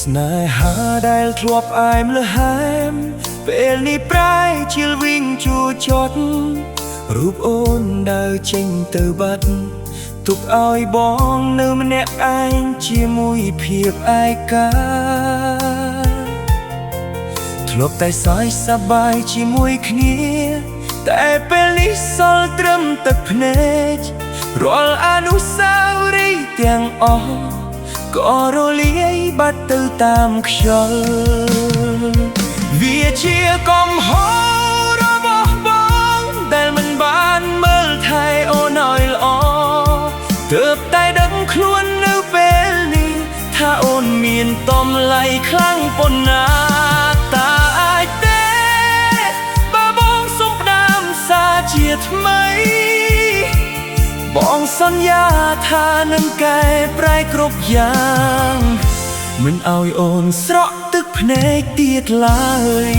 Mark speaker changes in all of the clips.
Speaker 1: ស្នេហាដែលធ្លាប់អែមល្ហែមពេលនេះប្រែជាវិញជួចត់រូបអូនដើរចេញទៅបាត់ទុកឲ្យបងនៅម្នាក់ឯងជាមួយភាពឯកាធ្លាប់តែសើចសប្បាយជាមួយគ្នាតែពេលនេះសល់ត្រឹមទឹកភ្នែករាល់អនុស្សាវរីយ៍ទាំងអស់ក៏រលាយបាត់ទៅតាមខ្យល់វាជាកំហុសរបស់បងដែលមិនបានមើលថែអូនឲ្យល្អទើបតែដឹងខ្លួននៅពេលនេះថាអូនមានតម្លៃខ្លាំងប៉ុណ្ណាតើអាចទេបើបងសុំផ្ដាំសារជាថ្មីបងសន្យាថានឹងកែប្រែគ្រប់យ៉ាងមិនឲ្យអូនស្រក់ទឹកភ្នែកទៀតឡើយ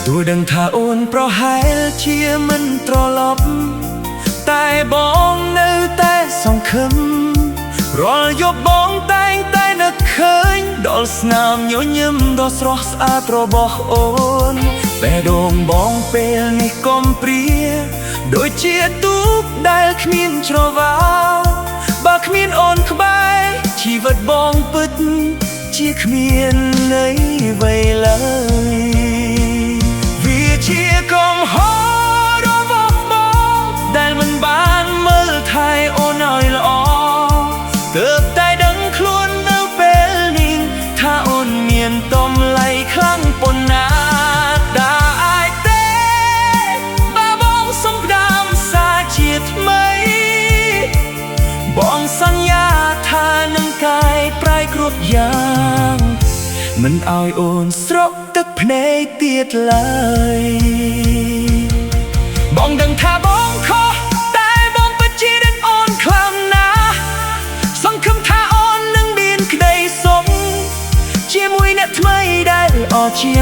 Speaker 1: ទោះដឹងថាអូនប្រហែលជាមិនត្រឡប់តែបងនៅតែសង្ឃឹមរាល់យប់បងតែងតែនឹកឃើញដល់ស្នាមញញឹមដ៏ស្រស់ស្អាតរបស់អូនបេះដូងបងពេលនេះកំព្រាដូចជាទូកដែលគ្មានច្រវាបើគ្មានអូនក្បែរជីវិតបងពិតជាគ្មានន័យអ្វីឡើយវាជាកំហុសរបស់បងដែលមិនបានមើលថែអូនឲ្យល្អទើបតែដឹងខ្លួននៅពេលនេះថាអូនមានតម្លៃខ្លាំងប៉ុណ្ណាដែលអាចទេបើបងសុំផ្ដាំសារជាថ្មីបងសន្យាថានឹងកែប្រែគ្រប់យ៉ាងមិនឲ្យអូនស្រក់ទឹកភ្នែកទៀតឡើយបងដឹងថាបងខុសតែបងពិតជាដឹងអូនខ្លាំងណាស់សង្ឃឹមថាអូននឹងមានក្តីសុខជាមួយអ្នកថ្មីដែលល្អជាង